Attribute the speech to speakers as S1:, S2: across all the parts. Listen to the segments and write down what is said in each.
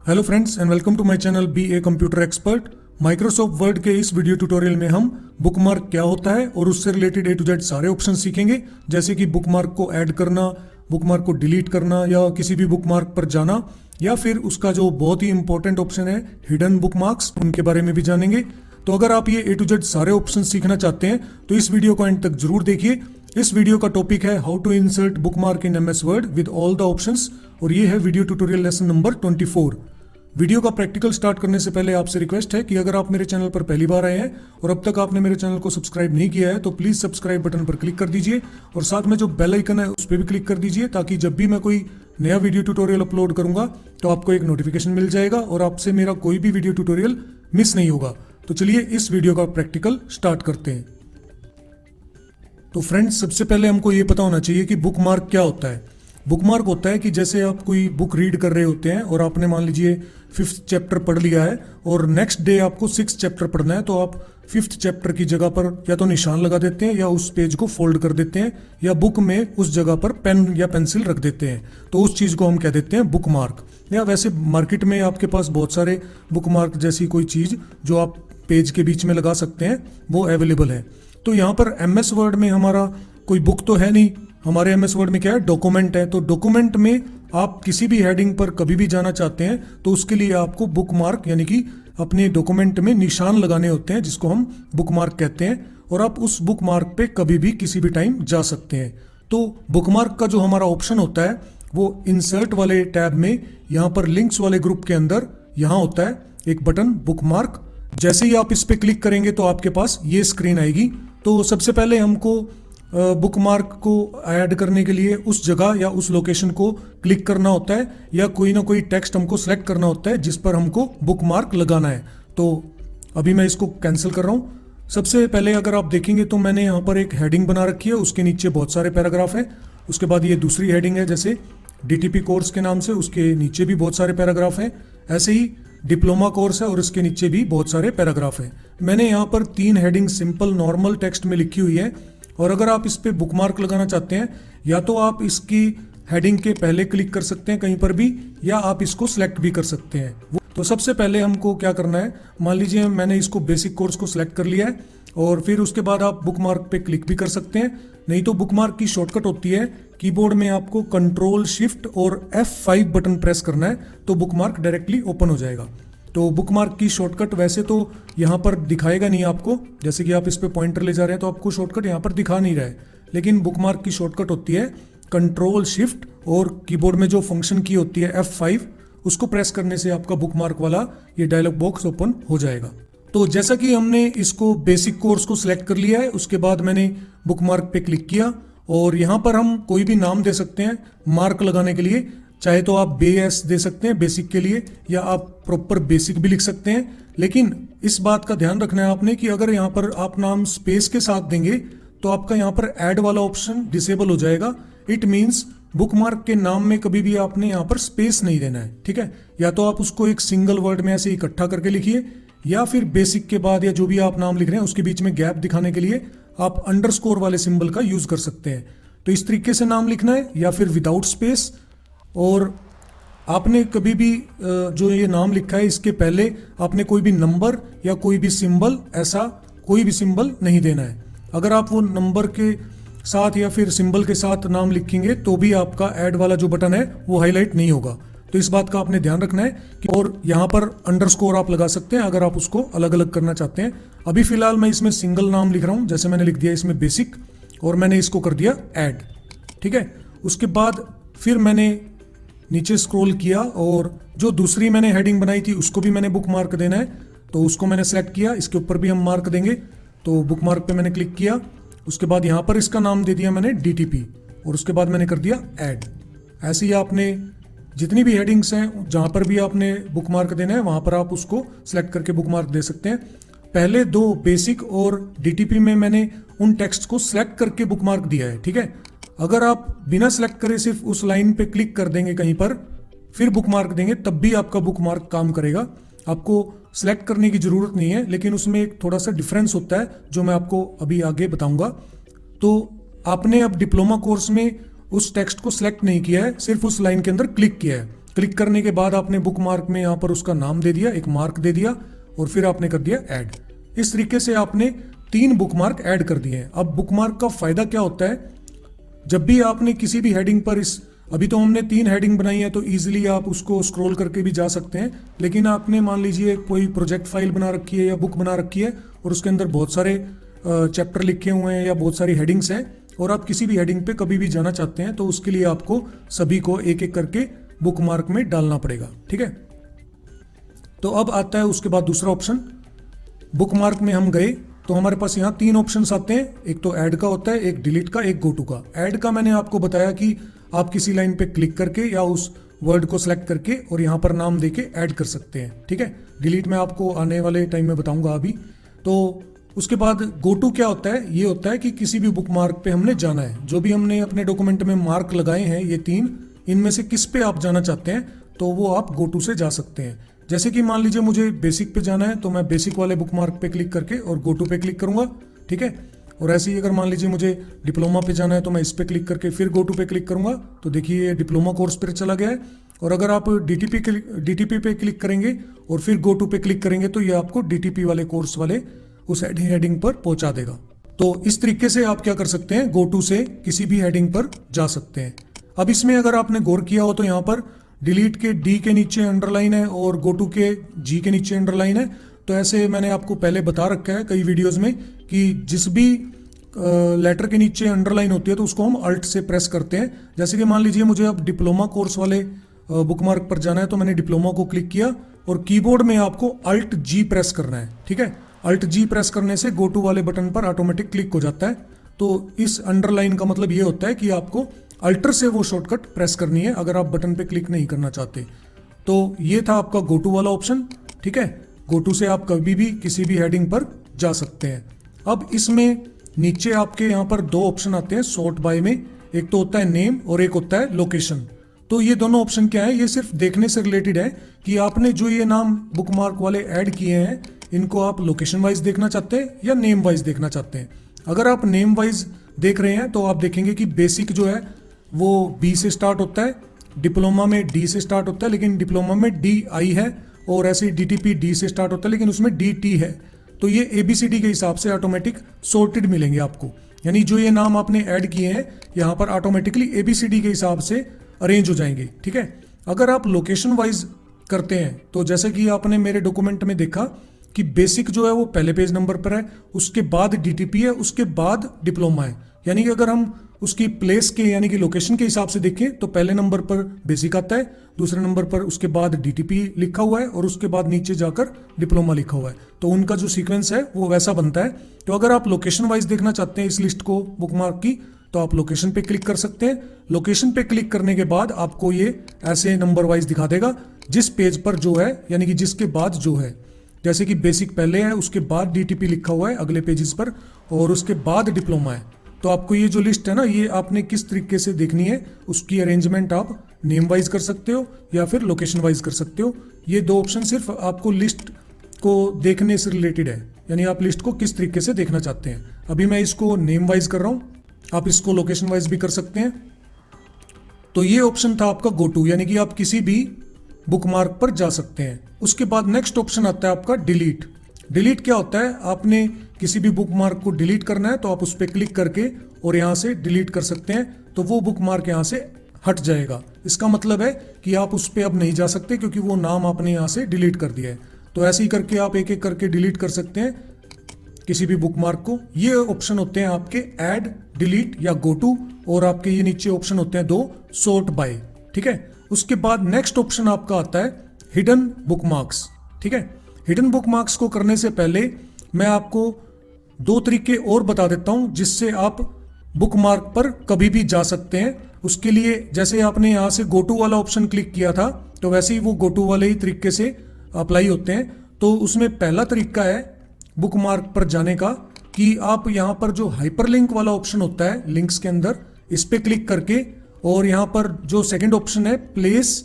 S1: Hello friends and welcome to my channel B A computer expert. Microsoft Word के इस video tutorial में हम bookmark क्या होता है और उससे रिलेटेड ए टू जेड सारे ऑप्शन सीखेंगे, जैसे कि बुकमार्क को ऐड करना, बुकमार्क को डिलीट करना या किसी भी बुकमार्क पर जाना, या फिर उसका जो बहुत ही इंपॉर्टेंट ऑप्शन है हिडन बुकमार्क्स, उनके बारे में भी जानेंगे। तो अगर आप ये ए टू जेड सारे ऑप्शन सीखना चाहते हैं तो इस वीडियो को एंड तक जरूर देखिए। इस वीडियो का टॉपिक है how to insert bookmark in MS Word with all the options, और ये है video tutorial lesson number 24। Video का प्रैक्टिकल स्टार्ट करने से पहले आपसे रिक्वेस्ट है कि अगर आप मेरे चैनल पर पहली बार आए हैं और अब तक आपने मेरे चैनल को सब्सक्राइब नहीं किया है तो प्लीज़ सब्सक्राइब बटन पर क्लिक कर दीजिए और साथ में जो बेल आइकन है उस पर भी क्लिक कर दीजिए, ताकि जब भी मैं कोई नया वीडियो ट्यूटोरियल अपलोड करूंगा तो आपको एक नोटिफिकेशन मिल जाएगा और आपसे मेरा कोई भी वीडियो ट्यूटोरियल मिस नहीं होगा। तो चलिए इस वीडियो का प्रैक्टिकल स्टार्ट करते हैं। तो फ्रेंड्स, सबसे पहले हमको ये पता होना चाहिए कि बुकमार्क क्या होता है। बुकमार्क होता है कि जैसे आप कोई बुक रीड कर रहे होते हैं और आपने मान लीजिए 5th चैप्टर पढ़ लिया है और नेक्स्ट डे आपको 6th चैप्टर पढ़ना है, तो आप 5th चैप्टर की जगह पर या तो निशान लगा देते हैं या उस पेज को फोल्ड कर देते हैं या बुक में उस जगह पर पेन या पेंसिल रख देते हैं, तो उस चीज़ को हम कह देते हैं बुकमार्क। या वैसे मार्केट में आपके पास बहुत सारे बुकमार्क जैसी कोई चीज़ जो आप पेज के बीच में लगा सकते हैं वो अवेलेबल है। तो यहाँ पर एमएस वर्ड में हमारा कोई बुक तो है नहीं, हमारे एमएस वर्ड में क्या है, डॉक्यूमेंट है। तो डॉक्यूमेंट में आप किसी भी हेडिंग पर कभी भी जाना चाहते हैं तो उसके लिए आपको बुकमार्क यानी कि अपने डॉक्यूमेंट में निशान लगाने होते हैं, जिसको हम बुकमार्क कहते हैं, और आप उस बुकमार्क पे कभी भी किसी भी टाइम जा सकते हैं। तो बुकमार्क का जो हमारा ऑप्शन होता है वो इंसर्ट वाले टैब में यहाँ पर लिंक्स वाले ग्रुप के अंदर यहाँ होता है एक बटन बुकमार्क। जैसे ही आप इस पर क्लिक करेंगे तो आपके पास ये स्क्रीन आएगी। तो सबसे पहले हमको बुकमार्क को ऐड करने के लिए उस जगह या उस लोकेशन को क्लिक करना होता है या कोई ना कोई टेक्स्ट हमको सेलेक्ट करना होता है जिस पर हमको बुकमार्क लगाना है। तो अभी मैं इसको कैंसिल कर रहा हूँ। सबसे पहले अगर आप देखेंगे तो मैंने यहाँ पर एक हेडिंग बना रखी है, उसके नीचे बहुत सारे पैराग्राफ हैं। उसके बाद ये दूसरी हेडिंग है जैसे डीटीपी कोर्स के नाम से, उसके नीचे भी बहुत सारे पैराग्राफ हैं। ऐसे ही डिप्लोमा कोर्स है और इसके नीचे भी बहुत सारे पैराग्राफ हैं। मैंने यहाँ पर 3 हेडिंग सिंपल नॉर्मल टेक्स्ट में लिखी हुई है, और अगर आप इस पे बुकमार्क लगाना चाहते हैं या तो आप इसकी हेडिंग के पहले क्लिक कर सकते हैं कहीं पर भी, या आप इसको सिलेक्ट भी कर सकते हैं। तो सबसे पहले हमको क्या करना है, मान लीजिए मैंने इसको बेसिक कोर्स को सिलेक्ट कर लिया है और फिर उसके बाद आप बुकमार्क पे क्लिक भी कर सकते हैं। नहीं तो बुकमार्क की शॉर्टकट होती है, कीबोर्ड में आपको कंट्रोल शिफ्ट और F5 बटन प्रेस करना है तो बुकमार्क डायरेक्टली ओपन हो जाएगा। तो बुकमार्क की शॉर्टकट वैसे तो यहाँ पर दिखाएगा नहीं आपको, जैसे कि आप इस पे पॉइंटर ले जा रहे हैं तो आपको शॉर्टकट यहाँ पर दिखा नहीं रहा है, लेकिन बुकमार्क की शॉर्टकट होती है कंट्रोल शिफ्ट और कीबोर्ड में जो फंक्शन की होती है F5, उसको प्रेस करने से आपका बुकमार्क वाला ये डायलॉग बॉक्स ओपन हो जाएगा। तो जैसा कि हमने इसको बेसिक कोर्स को सिलेक्ट कर लिया है, उसके बाद मैंने बुकमार्क पे क्लिक किया और यहाँ पर हम कोई भी नाम दे सकते हैं मार्क लगाने के लिए। चाहे तो आप बेस दे सकते हैं बेसिक के लिए, या आप प्रॉपर बेसिक भी लिख सकते हैं। लेकिन इस बात का ध्यान रखना है आपने कि अगर यहाँ पर आप नाम स्पेस के साथ देंगे तो आपका यहाँ पर ऐड वाला ऑप्शन डिसेबल हो जाएगा। इट मीन्स बुकमार्क के नाम में कभी भी आपने यहाँ पर स्पेस नहीं देना है, ठीक है। या तो आप उसको एक सिंगल वर्ड में ऐसे इकट्ठा करके लिखिए, या फिर बेसिक के बाद या जो भी आप नाम लिख रहे हैं उसके बीच में गैप दिखाने के लिए आप अंडरस्कोर वाले सिंबल का यूज कर सकते हैं। तो इस तरीके से नाम लिखना है, या फिर विदाउट स्पेस। और आपने कभी भी जो ये नाम लिखा है इसके पहले आपने कोई भी नंबर या कोई भी सिंबल, ऐसा कोई भी सिंबल नहीं देना है। अगर आप वो नंबर के साथ या फिर सिंबल के साथ नाम लिखेंगे तो भी आपका ऐड वाला जो बटन है वो हाईलाइट नहीं होगा। तो इस बात का आपने ध्यान रखना है कि, और यहाँ पर अंडरस्कोर आप लगा सकते हैं अगर आप उसको अलग अलग करना चाहते हैं। अभी फिलहाल मैं इसमें सिंगल नाम लिख रहा हूँ, जैसे मैंने लिख दिया इसमें बेसिक और मैंने इसको कर दिया ऐड, ठीक है। उसके बाद फिर मैंने नीचे स्क्रॉल किया और जो दूसरी मैंने हेडिंग बनाई थी उसको भी मैंने बुक मार्क देना है, तो उसको मैंने सेलेक्ट किया। इसके ऊपर भी हम मार्क देंगे, तो बुक मार्क पे मैंने क्लिक किया। उसके बाद यहाँ पर इसका नाम दे दिया मैंने DTP और उसके बाद मैंने कर दिया ऐड। ऐसे ही आपने जितनी भी हेडिंग्स हैं जहाँ पर भी आपने बुक मार्क देना है वहाँ पर आप उसको सेलेक्ट करके बुक मार्क दे सकते हैं। पहले 2 बेसिक और DTP में मैंने उन टेक्स्ट को सिलेक्ट करके बुक मार्क दिया है, ठीक है। अगर आप बिना सेलेक्ट करे सिर्फ उस लाइन पे क्लिक कर देंगे कहीं पर फिर बुक मार्क देंगे तब भी आपका बुक मार्क काम करेगा। आपको सिलेक्ट करने की ज़रूरत नहीं है, लेकिन उसमें एक थोड़ा सा डिफरेंस होता है जो मैं आपको अभी आगे बताऊंगा। तो आपने अब डिप्लोमा कोर्स में उस टेक्स्ट को सिलेक्ट नहीं किया है, सिर्फ उस लाइन के अंदर क्लिक किया है। क्लिक करने के बाद आपने बुक मार्क में यहाँ पर उसका नाम दे दिया, एक मार्क दे दिया और फिर आपने कर दिया ऐड। इस तरीके से आपने 3 बुक मार्क ऐड कर दिए हैं। अब बुक मार्क का फायदा क्या होता है, जब भी आपने किसी भी हेडिंग पर अभी तो हमने 3 हेडिंग बनाई है तो इजीली आप उसको स्क्रॉल करके भी जा सकते हैं, लेकिन आपने मान लीजिए कोई प्रोजेक्ट फाइल बना रखी है या बुक बना रखी है और उसके अंदर बहुत सारे चैप्टर लिखे हुए हैं या बहुत सारी हेडिंग्स हैं और आप किसी भी हेडिंग पे कभी भी जाना चाहते हैं, तो उसके लिए आपको सभी को एक एक करके बुक मार्क में डालना पड़ेगा। ठीक है, तो अब आता है उसके बाद दूसरा ऑप्शन। बुक मार्क में हम गए तो हमारे पास यहाँ 3 ऑप्शंस आते हैं, एक तो ऐड का होता है, एक डिलीट का, एक गो टू का। ऐड का मैंने आपको बताया कि आप किसी लाइन पे क्लिक करके या उस वर्ड को सिलेक्ट करके और यहाँ पर नाम देके ऐड कर सकते हैं। ठीक है, डिलीट मैं आपको आने वाले टाइम में बताऊंगा अभी। तो उसके बाद गो टू क्या होता है, ये होता है कि किसी भी बुक मार्क पे हमने जाना है। जो भी हमने अपने डॉक्यूमेंट में मार्क लगाए हैं ये 3, इनमें से किस पे आप जाना चाहते हैं तो वो आप गो टू से जा सकते हैं। जैसे कि मान लीजिए मुझे बेसिक पे जाना है तो मैं बेसिक वाले बुक मार्क पे क्लिक करके और गो टू पे क्लिक करूंगा। ठीक है, और ऐसे ही अगर मान लीजिए मुझे डिप्लोमा पे जाना है तो मैं इस पे क्लिक करके फिर गो टू पे क्लिक करूंगा, तो देखिए ये डिप्लोमा कोर्स पे चला गया है। और अगर आप डीटीपी पे क्लिक करेंगे और फिर गो टू पे क्लिक करेंगे तो ये आपको डीटीपी वाले कोर्स वाले उस हेडिंग पर पहुंचा देगा। तो इस तरीके से आप क्या कर सकते हैं, गो टू से किसी भी हेडिंग पर जा सकते हैं। अब इसमें अगर आपने गौर किया हो तो यहाँ पर डिलीट के डी के नीचे अंडरलाइन है और गो टू के जी के नीचे अंडरलाइन है। तो ऐसे मैंने आपको पहले बता रखा है कई वीडियोस में कि जिस भी लेटर के नीचे अंडरलाइन होती है तो उसको हम अल्ट से प्रेस करते हैं। जैसे कि मान लीजिए मुझे अब डिप्लोमा कोर्स वाले बुक मार्क पर जाना है तो मैंने डिप्लोमा को क्लिक किया और कीबोर्ड में आपको अल्ट जी प्रेस करना है। ठीक है, अल्ट जी प्रेस करने से गो टू वाले बटन पर ऑटोमेटिक क्लिक हो जाता है। तो इस अंडरलाइन का मतलब ये होता है कि आपको अल्टर से वो शॉर्टकट प्रेस करनी है अगर आप बटन पे क्लिक नहीं करना चाहते। तो ये था आपका गो टू वाला ऑप्शन। ठीक है, गो टू से आप कभी भी किसी भी हेडिंग पर जा सकते हैं। अब इसमें नीचे आपके यहाँ पर 2 ऑप्शन आते हैं सॉर्ट बाय में, एक तो होता है नेम और एक होता है लोकेशन। तो ये दोनों ऑप्शन क्या है, ये सिर्फ देखने से रिलेटेड है कि आपने जो ये नाम बुक मार्क वाले ऐड किए हैं इनको आप लोकेशन वाइज देखना चाहते हैं या नेम वाइज देखना चाहते हैं। अगर आप नेम वाइज देख रहे हैं तो आप देखेंगे कि बेसिक जो है वो बी से स्टार्ट होता है, डिप्लोमा में डी से स्टार्ट होता है लेकिन डिप्लोमा में डी आई है, और ऐसे डीटीपी डी से स्टार्ट होता है लेकिन उसमें डी टी है। तो ये एबीसीडी के हिसाब से ऑटोमेटिक सॉर्टेड मिलेंगे आपको, यानी जो ये नाम आपने ऐड किए हैं यहाँ पर ऑटोमेटिकली एबीसीडी के हिसाब से अरेंज हो जाएंगे। ठीक है, अगर आप लोकेशन वाइज करते हैं तो जैसे कि आपने मेरे डॉक्यूमेंट में देखा कि बेसिक जो है वो पहले पेज नंबर पर है, उसके बाद डीटीपी है, उसके बाद डिप्लोमा है। यानी कि अगर हम उसकी प्लेस के यानी कि लोकेशन के हिसाब से देखें तो पहले नंबर पर बेसिक आता है, दूसरे नंबर पर उसके बाद डीटीपी लिखा हुआ है और उसके बाद नीचे जाकर डिप्लोमा लिखा हुआ है। तो उनका जो सीक्वेंस है वो वैसा बनता है। तो अगर आप लोकेशन वाइज देखना चाहते हैं इस लिस्ट को बुक मार्क की तो आप लोकेशन पे क्लिक कर सकते हैं। लोकेशन पे क्लिक करने के बाद आपको ये ऐसे नंबर वाइज दिखा देगा जिस पेज पर जो है, यानी कि जिसके बाद जो है। जैसे कि बेसिक पहले है, उसके बाद डीटीपी लिखा हुआ है अगले पेजेस पर और उसके बाद डिप्लोमा है। तो आपको ये जो लिस्ट है ना, ये आपने किस तरीके से देखनी है उसकी अरेंजमेंट आप नेम वाइज कर सकते हो या फिर लोकेशन वाइज कर सकते हो। ये 2 ऑप्शन सिर्फ आपको लिस्ट को देखने से रिलेटेड है, यानी आप लिस्ट को किस तरीके से देखना चाहते हैं। अभी मैं इसको नेम वाइज कर रहा हूँ, आप इसको लोकेशन वाइज भी कर सकते हैं। तो ये ऑप्शन था आपका गो टू, यानी कि आप किसी भी बुक मार्क पर जा सकते हैं। उसके बाद नेक्स्ट ऑप्शन आता है आपका डिलीट। डिलीट क्या होता है, आपने किसी भी बुक मार्क को डिलीट करना है तो आप उस पर क्लिक करके और यहाँ से डिलीट कर सकते हैं, तो वो बुक मार्क यहाँ से हट जाएगा। इसका मतलब है कि आप उस पर अब नहीं जा सकते क्योंकि वो नाम आपने यहाँ से डिलीट कर दिया है। तो ऐसे ही करके आप एक एक करके डिलीट कर सकते हैं किसी भी बुक मार्क को। ये ऑप्शन होते हैं आपके ऐड, डिलीट या गो टू, और आपके ये नीचे ऑप्शन होते हैं 2 सॉर्ट बाय। ठीक है, उसके बाद नेक्स्ट ऑप्शन आपका आता है हिडन बुक मार्क्स। ठीक है, हिडन बुक मार्क्स को करने से पहले मैं आपको 2 तरीके और बता देता हूं जिससे आप बुक मार्क पर कभी भी जा सकते हैं। उसके लिए जैसे आपने यहाँ से गो टू वाला ऑप्शन क्लिक किया था तो वैसे ही वो गो टू वाले ही तरीके से अप्लाई होते हैं। तो उसमें पहला तरीका है बुक मार्क पर जाने का कि आप यहाँ पर जो हाइपरलिंक वाला ऑप्शन होता है लिंक्स के अंदर, इस पे क्लिक करके और यहाँ पर जो सेकंड ऑप्शन है प्लेस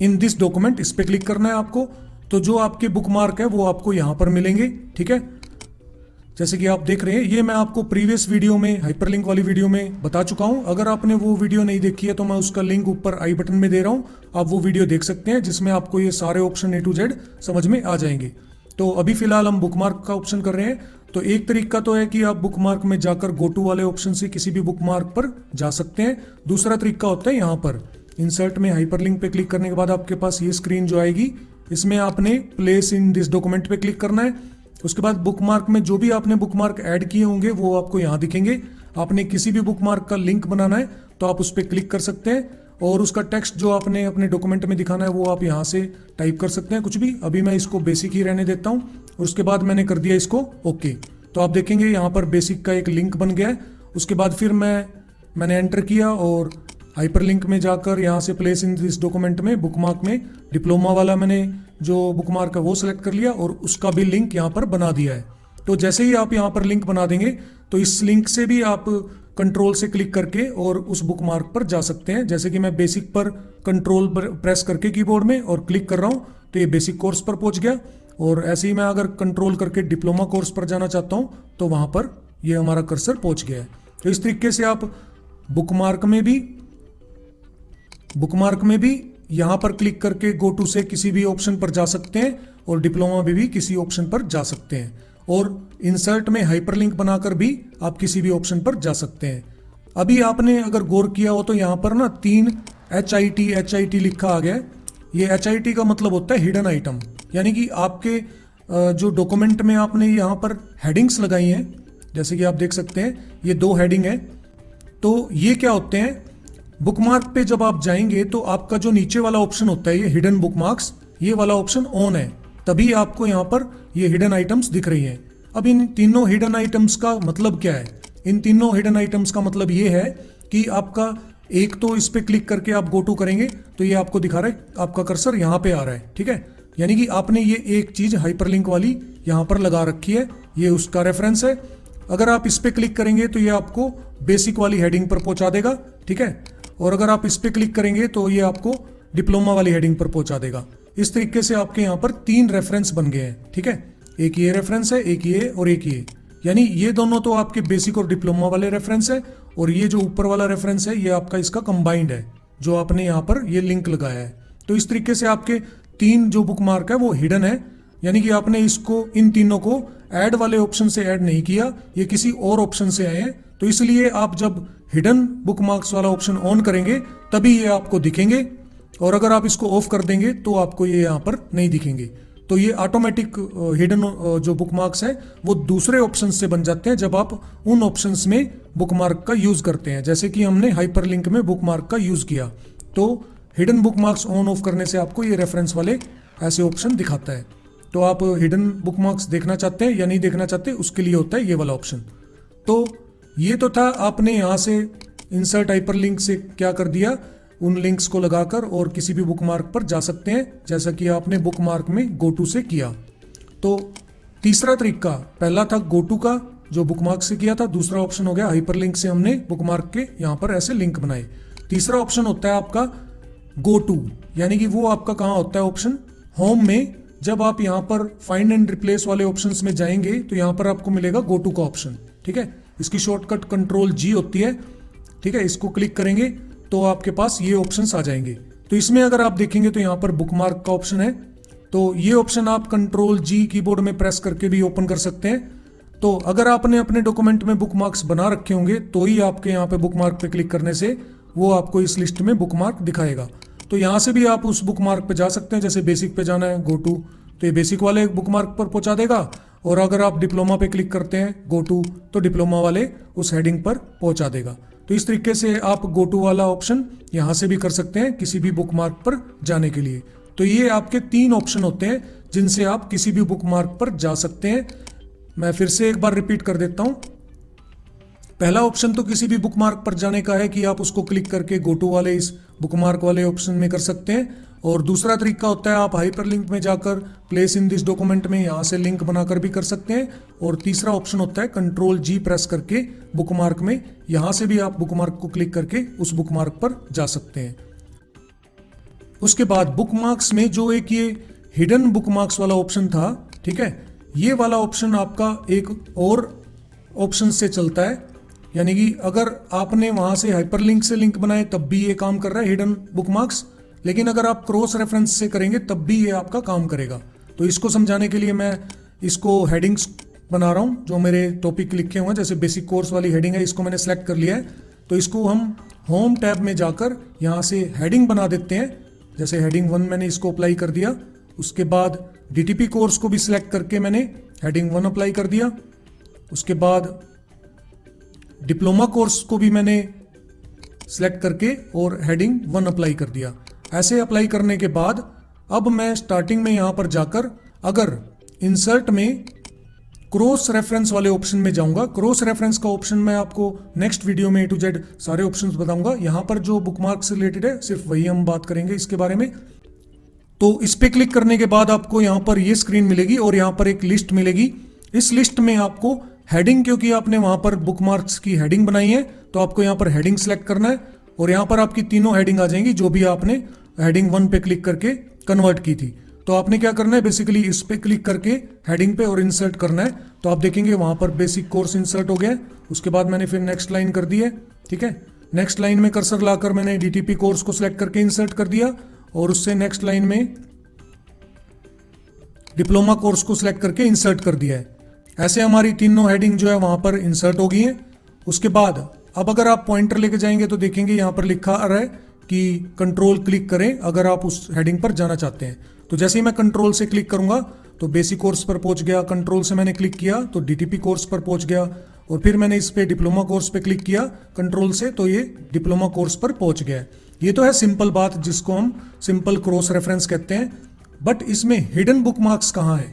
S1: इन दिस डॉक्यूमेंट, इस पे क्लिक करना है आपको। तो जो आपके बुकमार्क है वो आपको यहाँ पर मिलेंगे। ठीक है, जैसे कि आप देख रहे हैं, ये मैं आपको प्रीवियस वीडियो में, हाइपरलिंक वाली वीडियो में बता चुका हूं। अगर आपने वो वीडियो नहीं देखी है तो मैं उसका लिंक ऊपर आई बटन में दे रहा हूं, आप वो वीडियो देख सकते हैं, जिसमें आपको ये सारे ऑप्शन A to Z समझ में आ जाएंगे। तो अभी फिलहाल हम बुकमार्क का ऑप्शन कर रहे हैं। तो एक तरीका तो है कि आप बुकमार्क में जाकर गो टू वाले ऑप्शन से किसी भी बुकमार्क पर जा सकते हैं। दूसरा तरीका होता है यहाँ पर इंसर्ट में हाइपरलिंक पे क्लिक करने के बाद आपके पास ये स्क्रीन जो आएगी, इसमें आपने प्लेस इन दिस डॉक्यूमेंट पे क्लिक करना है। उसके बाद बुकमार्क में जो भी आपने बुकमार्क ऐड किए होंगे वो आपको यहाँ दिखेंगे। आपने किसी भी बुकमार्क का लिंक बनाना है तो आप उस पर क्लिक कर सकते हैं, और उसका टेक्स्ट जो आपने अपने डॉक्यूमेंट में दिखाना है वो आप यहाँ से टाइप कर सकते हैं कुछ भी। अभी मैं इसको बेसिक ही रहने देता हूँ, और उसके बाद मैंने कर दिया इसको ओके। तो आप देखेंगे यहाँ पर बेसिक का एक लिंक बन गया है। उसके बाद फिर मैंने एंटर किया और हाइपरलिंक में जाकर यहाँ से प्लेस इन दिस डॉक्यूमेंट में बुकमार्क में डिप्लोमा वाला मैंने जो बुकमार्क है वो सिलेक्ट कर लिया और उसका भी लिंक यहाँ पर बना दिया है। तो जैसे ही आप यहाँ पर लिंक बना देंगे तो इस लिंक से भी आप कंट्रोल से क्लिक करके और उस बुकमार्क पर जा सकते हैं। जैसे कि मैं बेसिक पर कंट्रोल प्रेस करके कीबोर्ड में और क्लिक कर रहा हूँ तो ये बेसिक कोर्स पर पहुँच गया, और ऐसे ही मैं अगर कंट्रोल करके डिप्लोमा कोर्स पर जाना चाहता हूँ तो वहाँ पर ये हमारा कर्सर पहुँच गया है। तो इस तरीके से आप बुकमार्क में भी यहाँ पर क्लिक करके गो टू से किसी भी ऑप्शन पर जा सकते हैं, और डिप्लोमा में भी किसी ऑप्शन पर जा सकते हैं, और इंसर्ट में हाइपरलिंक बनाकर भी आप किसी भी ऑप्शन पर जा सकते हैं। अभी आपने अगर गौर किया हो तो यहाँ पर ना 3 HIT लिखा आ गया है। ये HIT का मतलब होता है हिडन आइटम, यानी कि आपके जो डॉक्यूमेंट में आपने यहाँ पर हेडिंग्स लगाई हैं, जैसे कि आप देख सकते हैं ये 2 हेडिंग है। तो ये क्या होते हैं, बुकमार्क पे जब आप जाएंगे तो आपका जो नीचे वाला ऑप्शन होता है ये हिडन बुकमार्क्स, ये वाला ऑप्शन ऑन है, तभी आपको यहाँ पर ये हिडन आइटम्स दिख रही हैं। अब इन तीनों हिडन आइटम्स का मतलब क्या है? इन तीनों हिडन आइटम्स का मतलब ये है कि आपका एक तो इस पे क्लिक करके आप गो टू करेंगे तो ये आपको दिखा रहा है, आपका कर्सर यहाँ पे आ रहा है। ठीक है, यानी कि आपने ये एक चीज हाइपरलिंक वाली यहाँ पर लगा रखी है, ये उसका रेफरेंस है। अगर आप इस पे क्लिक करेंगे तो ये आपको बेसिक वाली हेडिंग पर पहुंचा देगा। ठीक है, और अगर आप इस पे क्लिक करेंगे तो ये आपको डिप्लोमा वाली हेडिंग पर पहुंचा देगा। इस तरीके से आपके यहाँ पर 3 रेफरेंस बन गए हैं। ठीक है, एक ये रेफरेंस है, एक ये और एक ये, यानी ये दोनों तो आपके बेसिक और डिप्लोमा वाले रेफरेंस है, और ये जो ऊपर वाला रेफरेंस है ये आपका इसका कंबाइंड है जो आपने यहाँ पर ये लिंक लगाया है। तो इस तरीके से आपके 3 जो बुकमार्क है वो हिडन है, यानी कि आपने इसको इन तीनों को ऐड वाले ऑप्शन से ऐड नहीं किया, ये किसी और ऑप्शन से आए हैं। तो इसलिए आप जब हिडन बुकमार्क्स वाला ऑप्शन ऑन करेंगे तभी ये आपको दिखेंगे, और अगर आप इसको ऑफ कर देंगे तो आपको ये यहाँ पर नहीं दिखेंगे। तो ये ऑटोमेटिक हिडन जो बुकमार्क्स है वो दूसरे ऑप्शन से बन जाते हैं जब आप उन ऑप्शंस में बुकमार्क का यूज करते हैं, जैसे कि हमने हाइपरलिंक में बुकमार्क का यूज किया। तो हिडन बुकमार्क्स ऑन ऑफ करने से आपको ये रेफरेंस वाले ऐसे ऑप्शन दिखाता है। तो आप हिडन बुकमार्क्स देखना चाहते हैं या नहीं देखना चाहते, उसके लिए होता है ये वाला ऑप्शन। तो ये तो था, आपने यहाँ से इंसर्ट हाइपरलिंक से क्या कर दिया, उन लिंक्स को लगाकर और किसी भी बुकमार्क पर जा सकते हैं, जैसा कि आपने बुकमार्क में गो टू से किया। तो तीसरा तरीका, पहला था गो टू का जो बुकमार्क से किया था, दूसरा ऑप्शन हो गया हाइपरलिंक से हमने बुकमार्क के यहाँ पर ऐसे लिंक बनाए। तीसरा ऑप्शन होता है आपका गो टू, यानी कि वो आपका कहाँ होता है ऑप्शन, होम में। जब आप यहाँ पर फाइंड एंड रिप्लेस वाले ऑप्शंस में जाएंगे तो यहाँ पर आपको मिलेगा गो टू का ऑप्शन। ठीक है, इसकी शॉर्टकट कंट्रोल G होती है। ठीक है, इसको क्लिक करेंगे तो आपके पास ये ऑप्शंस आ जाएंगे। तो इसमें अगर आप देखेंगे तो यहाँ पर बुकमार्क का ऑप्शन है, तो ये ऑप्शन आप कंट्रोल G कीबोर्ड में प्रेस करके भी ओपन कर सकते हैं। तो अगर आपने अपने डॉक्यूमेंट में बुकमार्क्स बना रखे होंगे तो ही आपके यहाँ पे बुकमार्क पे क्लिक करने से वो आपको इस लिस्ट में बुकमार्क दिखाएगा। तो यहाँ से भी आप उस बुकमार्क पे जा सकते हैं, जैसे बेसिक पे जाना है गो टू, तो ये बेसिक वाले बुकमार्क पर पहुंचा देगा, और अगर आप डिप्लोमा पे क्लिक करते हैं गो टू तो डिप्लोमा वाले उस हेडिंग पर पहुंचा देगा। तो इस तरीके से आप गो टू वाला ऑप्शन यहाँ से भी कर सकते हैं किसी भी बुकमार्क पर जाने के लिए। तो ये आपके 3 ऑप्शन होते हैं जिनसे आप किसी भी बुकमार्क पर जा सकते हैं। मैं फिर से एक बार रिपीट कर देता हूँ। पहला ऑप्शन तो किसी भी बुकमार्क पर जाने का है कि आप उसको क्लिक करके गो टू वाले इस बुकमार्क वाले ऑप्शन में कर सकते हैं, और दूसरा तरीका होता है आप हाइपरलिंक में जाकर प्लेस इन दिस डॉक्यूमेंट में यहाँ से लिंक बनाकर भी कर सकते हैं, और तीसरा ऑप्शन होता है कंट्रोल G प्रेस करके बुकमार्क में यहाँ से भी आप बुकमार्क को क्लिक करके उस बुकमार्क पर जा सकते हैं। उसके बाद बुकमार्क्स में जो एक ये हिडन बुकमार्क्स वाला ऑप्शन था, ठीक है, ये वाला ऑप्शन आपका एक और ऑप्शन से चलता है, यानी कि अगर आपने वहां से हाइपरलिंक से लिंक बनाए तब भी ये काम कर रहा है हिडन बुकमार्क्स, लेकिन अगर आप क्रॉस रेफरेंस से करेंगे तब भी ये आपका काम करेगा। तो इसको समझाने के लिए मैं इसको हेडिंग्स बना रहा हूँ, जो मेरे टॉपिक लिखे हुए हैं, जैसे बेसिक कोर्स वाली हेडिंग है, इसको मैंने सेलेक्ट कर लिया है। तो इसको हम होम टैब में जाकर यहाँ से हेडिंग बना देते हैं। जैसे हेडिंग 1 मैंने इसको अप्लाई कर दिया, उसके बाद डीटीपी कोर्स को भी सिलेक्ट करके मैंने हेडिंग 1 अप्लाई कर दिया, उसके बाद डिप्लोमा कोर्स को भी मैंने सिलेक्ट करके और हेडिंग 1 अप्लाई कर दिया। ऐसे अप्लाई करने के बाद अब मैं स्टार्टिंग में यहाँ पर जाकर अगर इंसर्ट में क्रॉस रेफरेंस वाले ऑप्शन में जाऊंगा। क्रॉस रेफरेंस का ऑप्शन मैं आपको नेक्स्ट वीडियो में A to Z सारे ऑप्शंस बताऊंगा। यहाँ पर जो बुकमार्क से रिलेटेड है सिर्फ वही हम बात करेंगे इसके बारे में। तो इस पे क्लिक करने के बाद आपको यहाँ पर ये स्क्रीन मिलेगी और यहाँ पर एक लिस्ट मिलेगी। इस लिस्ट में आपको हेडिंग, क्योंकि आपने वहां पर बुकमार्क्स की हेडिंग बनाई है तो आपको यहाँ पर हेडिंग सेलेक्ट करना है और यहाँ पर आपकी तीनों हेडिंग आ जाएंगी जो भी आपने हेडिंग 1 पे क्लिक करके कन्वर्ट की थी। तो आपने क्या करना है, बेसिकली इस पे क्लिक करके हेडिंग पे और इंसर्ट करना है। तो आप देखेंगे वहां पर बेसिक कोर्स इंसर्ट हो गया। उसके बाद मैंने फिर नेक्स्ट लाइन कर दी है, ठीक है। नेक्स्ट लाइन में कर्सर लाकर मैंने डीटीपी कोर्स को सिलेक्ट करके इंसर्ट कर दिया और उससे नेक्स्ट लाइन में डिप्लोमा कोर्स को सिलेक्ट करके इंसर्ट कर दिया है। ऐसे हमारी तीनों हेडिंग जो है वहां पर इंसर्ट हो गई है। उसके बाद अब अगर आप पॉइंटर लेके जाएंगे तो देखेंगे यहाँ पर लिखा आ रहा है कि कंट्रोल क्लिक करें अगर आप उस हेडिंग पर जाना चाहते हैं। तो जैसे ही मैं कंट्रोल से क्लिक करूंगा तो बेसिक कोर्स पर पहुंच गया, कंट्रोल से मैंने क्लिक किया तो डीटीपी कोर्स पर पहुंच गया और फिर मैंने इस पे डिप्लोमा कोर्स पे क्लिक किया कंट्रोल से तो ये डिप्लोमा कोर्स पर पहुंच गया। ये तो है सिंपल बात जिसको हम सिंपल क्रॉस रेफरेंस कहते हैं। बट इसमें हिडन बुकमार्क्स कहाँ है,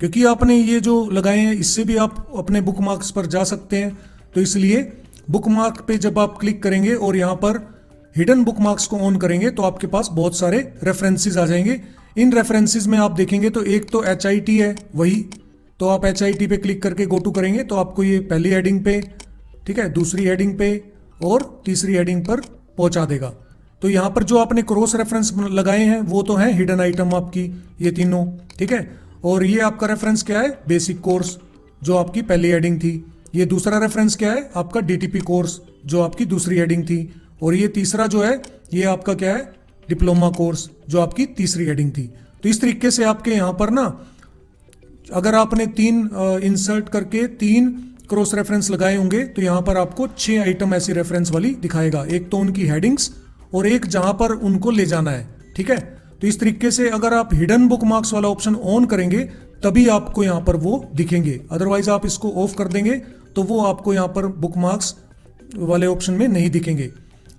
S1: क्योंकि आपने ये जो लगाए हैं इससे भी आप अपने बुकमार्क्स पर जा सकते हैं। तो इसलिए बुकमार्क पे जब आप क्लिक करेंगे और यहाँ पर हिडन बुकमार्क्स को ऑन करेंगे तो आपके पास बहुत सारे रेफरेंसेस आ जाएंगे। इन रेफरेंसेस में आप देखेंगे तो एक तो HIT है वही, तो आप HIT पे क्लिक करके गो टू करेंगे तो आपको ये पहली हेडिंग पे, ठीक है, दूसरी हेडिंग पे और तीसरी हेडिंग पर पहुंचा देगा। तो यहाँ पर जो आपने क्रॉस रेफरेंस लगाए हैं वो तो है हिडन आइटम आपकी ये तीनों, ठीक है। और ये आपका रेफरेंस क्या है, बेसिक कोर्स जो आपकी पहली हेडिंग थी। ये दूसरा रेफरेंस क्या है आपका डीटीपी कोर्स जो आपकी दूसरी हेडिंग थी। और ये तीसरा जो है ये आपका क्या है, डिप्लोमा कोर्स जो आपकी तीसरी हेडिंग थी। तो इस तरीके से आपके यहाँ पर ना अगर आपने 3 इंसर्ट करके 3 क्रॉस रेफरेंस लगाए होंगे तो यहाँ पर आपको 6 आइटम ऐसी रेफरेंस वाली दिखाएगा। एक तो उनकी हेडिंग्स और एक जहां पर उनको ले जाना है, ठीक है। तो इस तरीके से अगर आप हिडन बुकमार्क्स वाला ऑप्शन ऑन करेंगे तभी आपको यहाँ पर वो दिखेंगे, अदरवाइज आप इसको ऑफ कर देंगे तो वो आपको यहाँ पर बुकमार्क्स वाले ऑप्शन में नहीं दिखेंगे।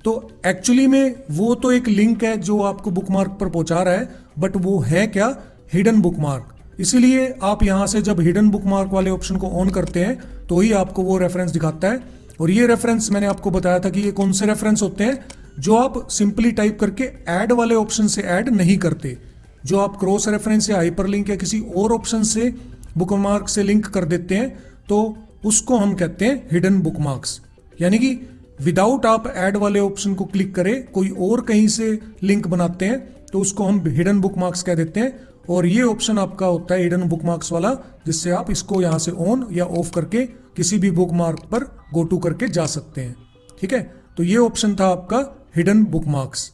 S1: तो एक्चुअली में वो तो एक लिंक है जो आपको बुकमार्क पर पहुंचा रहा है, बट वो है क्या, हिडन बुकमार्क। इसीलिए आप यहां से जब हिडन बुकमार्क वाले ऑप्शन को ऑन करते हैं तो ही आपको वो रेफरेंस दिखाता है। और ये रेफरेंस मैंने आपको बताया था कि ये कौन से रेफरेंस होते हैं जो आप सिंपली टाइप करके ऐड वाले ऑप्शन से ऐड नहीं करते। जो आप क्रॉस रेफरेंस या हाइपरलिंक या किसी और ऑप्शन से बुकमार्क से लिंक कर देते हैं तो उसको हम कहते हैं हिडन बुकमार्क्स। यानी कि विदाउट आप ऐड वाले ऑप्शन को क्लिक करें कोई और कहीं से लिंक बनाते हैं तो उसको हम हिडन बुकमार्क्स कह देते हैं। और ये ऑप्शन आपका होता है हिडन बुकमार्क्स वाला, जिससे आप इसको यहां से ऑन या ऑफ करके किसी भी बुकमार्क पर गो टू करके जा सकते हैं, ठीक है। तो ये ऑप्शन था आपका हिडन बुकमार्क्स।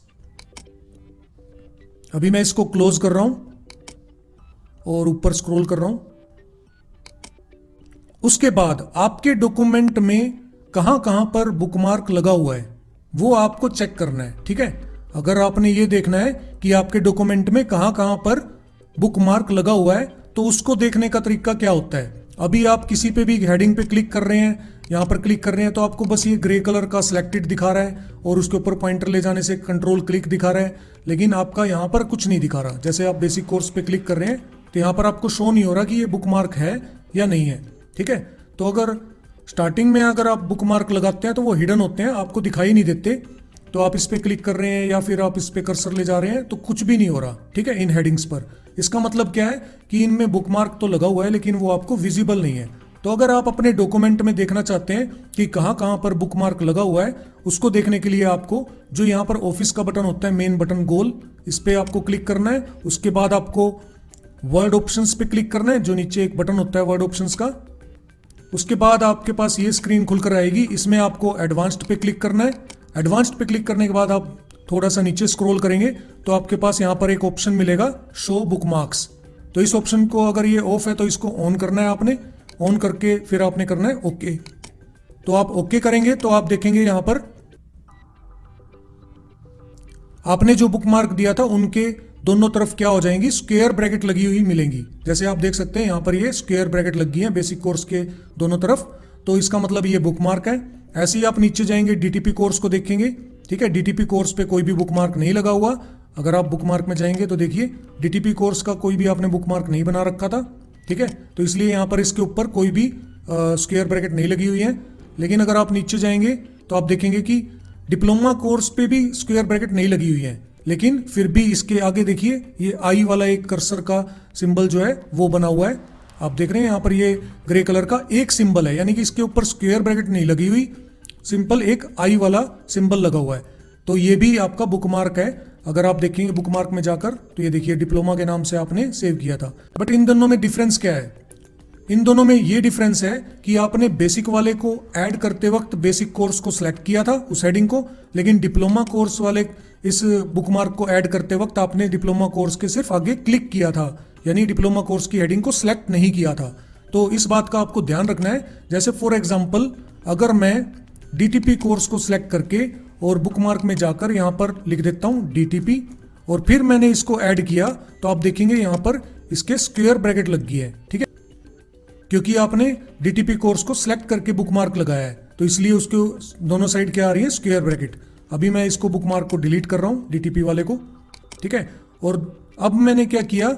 S1: अभी मैं इसको क्लोज कर रहा हूं और ऊपर स्क्रॉल कर रहा हूं। उसके बाद आपके डॉक्यूमेंट में कहां कहां पर बुकमार्क लगा हुआ है वो आपको चेक करना है, ठीक है। अगर आपने ये देखना है कि आपके डॉक्यूमेंट में कहां कहां पर बुकमार्क लगा हुआ है तो उसको देखने का तरीका क्या होता है। अभी आप किसी पे भी हेडिंग पे क्लिक कर रहे हैं, यहां पर क्लिक कर रहे हैं तो आपको बस ये ग्रे कलर का सिलेक्टेड दिखा रहा है और उसके ऊपर पॉइंटर ले जाने से कंट्रोल क्लिक दिखा रहा है, लेकिन आपका यहां पर कुछ नहीं दिखा रहा। जैसे आप बेसिक कोर्स पे क्लिक कर रहे हैं तो यहां पर आपको शो नहीं हो रहा कि ये बुकमार्क है या नहीं है, ठीक है। तो अगर स्टार्टिंग में अगर आप बुकमार्क लगाते हैं तो वो हिडन होते हैं, आपको दिखाई नहीं देते। तो आप इस पे क्लिक कर रहे हैं या फिर आप इस पे कर्सर ले जा रहे हैं तो कुछ भी नहीं हो रहा, ठीक है, इन हेडिंग्स पर। इसका मतलब क्या है कि इनमें बुकमार्क तो लगा हुआ है लेकिन वो आपको विजिबल नहीं है। तो अगर आप अपने डॉक्यूमेंट में देखना चाहते हैं कि कहां कहां पर बुकमार्क लगा हुआ है, उसको देखने के लिए आपको जो यहाँ पर ऑफिस का बटन होता है, मेन बटन गोल, इस पे आपको क्लिक करना है। उसके बाद आपको वर्ड ऑप्शंस पे क्लिक करना है, जो नीचे एक बटन होता है वर्ड ऑप्शंस का। उसके बाद आपके पास ये स्क्रीन खुलकर आएगी, इसमें आपको एडवांस्ड पे क्लिक करना है। एडवांस्ड पे क्लिक करने के बाद आप थोड़ा सा नीचे स्क्रॉल करेंगे तो आपके पास यहाँ पर एक ऑप्शन मिलेगा शो बुकमार्क्स। तो इस ऑप्शन को अगर ये ऑफ है तो इसको ऑन करना है आपने। ऑन करके फिर आपने करना है ओके। तो आप ओके करेंगे तो आप देखेंगे यहाँ पर आपने जो बुकमार्क दिया था उनके दोनों तरफ क्या हो जाएंगी, स्क्वायर ब्रैकेट लगी हुई मिलेंगी। जैसे आप देख सकते हैं यहाँ पर ये स्क्वायर ब्रैकेट लगी है बेसिक कोर्स के दोनों तरफ, तो इसका मतलब ये बुकमार्क है। ऐसे ही आप नीचे जाएंगे डीटीपी कोर्स को देखेंगे, ठीक है। डीटीपी कोर्स पे कोई भी बुकमार्क नहीं लगा हुआ। अगर आप बुकमार्क में जाएंगे तो देखिए डीटीपी कोर्स का कोई भी आपने बुकमार्क नहीं बना रखा था, ठीक है। तो इसलिए यहाँ पर इसके ऊपर कोई भी स्क्वायर ब्रैकेट नहीं लगी हुई है। लेकिन अगर आप नीचे जाएंगे तो आप देखेंगे कि डिप्लोमा कोर्स पे भी स्क्वायर ब्रैकेट नहीं लगी हुई है, लेकिन फिर भी इसके आगे देखिए ये आई वाला एक कर्सर का सिंबल जो है वो बना हुआ है। आप देख रहे हैं यहाँ पर ये ग्रे कलर का एक सिंबल है, यानी कि इसके ऊपर स्क्वायर ब्रैकेट नहीं लगी हुई, सिंपल एक आई वाला सिंबल लगा हुआ है। तो ये भी आपका बुकमार्क है। अगर आप देखेंगे बुकमार्क में जाकर तो ये देखिए डिप्लोमा के नाम से आपने सेव किया था। बट इन दोनों में डिफरेंस क्या है? इन दोनों में ये डिफरेंस है कि आपने बेसिक वाले को ऐड करते वक्त बेसिक कोर्स को सिलेक्ट किया था, उस हेडिंग को, लेकिन डिप्लोमा कोर्स वाले इस बुकमार्क को ऐड करते वक्त आपने डिप्लोमा कोर्स के सिर्फ आगे क्लिक किया था, यानी डिप्लोमा कोर्स की हेडिंग को सिलेक्ट नहीं किया था। तो इस बात का आपको ध्यान रखना है। जैसे फॉर एग्जाम्पल अगर मैं डीटीपी कोर्स को सिलेक्ट करके और बुकमार्क में जाकर यहाँ पर लिख देता हूँ डीटीपी और फिर मैंने इसको ऐड किया तो आप देखेंगे यहाँ पर इसके स्क्वायर ब्रैकेट लग गई है, ठीक है, क्योंकि आपने डीटीपी कोर्स को सिलेक्ट करके बुकमार्क लगाया है, तो इसलिए उसके दोनों साइड क्या आ रही है, स्क्वायर ब्रैकेट। अभी मैं इसको बुकमार्क को डिलीट कर रहा हूँ डीटीपी वाले को, ठीक है। और अब मैंने क्या किया,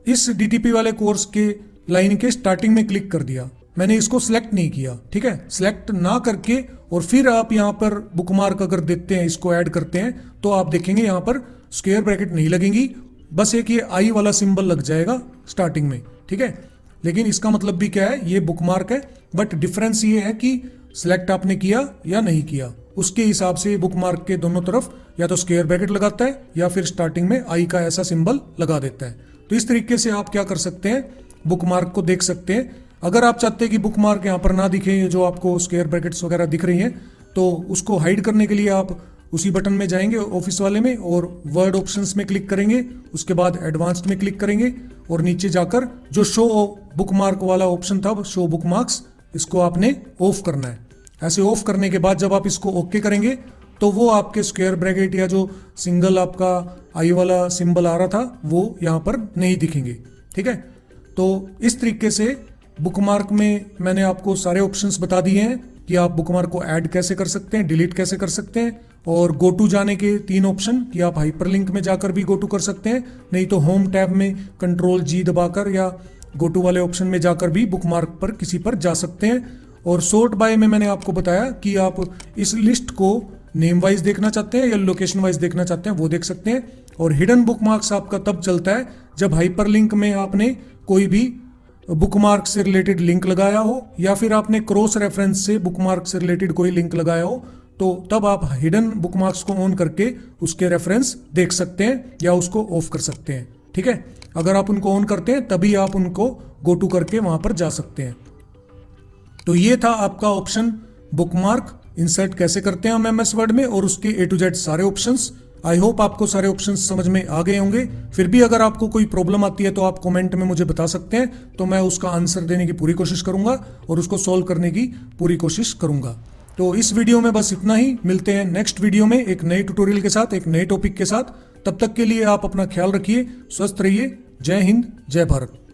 S1: इस डीटीपी वाले कोर्स के लाइन के स्टार्टिंग में क्लिक कर दिया, मैंने इसको सिलेक्ट नहीं किया, ठीक है। सिलेक्ट ना करके और फिर आप यहाँ पर बुकमार्क अगर देते हैं, इसको ऐड करते हैं, तो आप देखेंगे यहाँ पर स्क्वायर ब्रैकेट नहीं लगेंगी, बस एक ये आई वाला सिंबल लग जाएगा स्टार्टिंग में, ठीक है। लेकिन इसका मतलब भी क्या है, ये बुकमार्क है, बट डिफरेंस ये है कि सिलेक्ट आपने किया या नहीं किया, उसके हिसाब से बुकमार्क के दोनों तरफ या तो स्क्वायर ब्रैकेट लगाता है या फिर स्टार्टिंग में आई का ऐसा सिंबल लगा देता है। तो इस तरीके से आप क्या कर सकते हैं, बुकमार्क को देख सकते हैं। अगर आप चाहते हैं कि बुकमार्क यहाँ पर ना दिखे, जो आपको स्क्वायर ब्रैकेट्स वगैरह दिख रही हैं, तो उसको हाइड करने के लिए आप उसी बटन में जाएंगे ऑफिस वाले में और वर्ड ऑप्शंस में क्लिक करेंगे, उसके बाद एडवांस्ड में क्लिक करेंगे और नीचे जाकर जो शो बुकमार्क वाला ऑप्शन था, शो बुकमार्क्स, इसको आपने ऑफ करना है। ऐसे ऑफ करने के बाद जब आप इसको ओके करेंगे तो वो आपके स्क्वायर ब्रैकेट या जो सिंगल आपका आई वाला सिंबल आ रहा था वो यहाँ पर नहीं दिखेंगे, ठीक है। तो इस तरीके से बुकमार्क में मैंने आपको सारे ऑप्शंस बता दिए हैं कि आप बुकमार्क को ऐड कैसे कर सकते हैं, डिलीट कैसे कर सकते हैं, और गो टू जाने के 3 ऑप्शन कि आप हाइपरलिंक में जाकर भी गो टू कर सकते हैं, नहीं तो होम टैब में कंट्रोल जी दबाकर या गो टू वाले ऑप्शन में जाकर भी बुकमार्क पर किसी पर जा सकते हैं। और सॉर्ट बाय में मैंने आपको बताया कि आप इस लिस्ट को नेम वाइज देखना चाहते हैं या लोकेशन वाइज देखना चाहते हैं, वो देख सकते हैं। और हिडन बुकमार्क्स आपका तब चलता है जब हाइपरलिंक में आपने कोई भी बुकमार्क से रिलेटेड लिंक लगाया हो या फिर आपने क्रॉस रेफरेंस से बुकमार्क से रिलेटेड कोई लिंक लगाया हो, तो तब आप हिडन बुकमार्क्स को ऑन करके उसके रेफरेंस देख सकते हैं या उसको ऑफ कर सकते हैं, ठीक है। अगर आप उनको ऑन करते हैं तभी आप उनको गो टू करके वहां पर जा सकते हैं। तो ये था आपका ऑप्शन बुकमार्क इंसर्ट कैसे करते हैं हम एमएस वर्ड में, और उसके ए टू जेड सारे ऑप्शंस। आई होप आपको सारे ऑप्शंस समझ में आ गए होंगे। फिर भी अगर आपको कोई प्रॉब्लम आती है तो आप कमेंट में मुझे बता सकते हैं, तो मैं उसका आंसर देने की पूरी कोशिश करूंगा और उसको सॉल्व करने की पूरी कोशिश करूंगा। तो इस वीडियो में बस इतना ही। मिलते हैं नेक्स्ट वीडियो में एक नए ट्यूटोरियल के साथ, एक नए टॉपिक के साथ। तब तक के लिए आप अपना ख्याल रखिए, स्वस्थ रहिए। जय हिंद, जय भारत।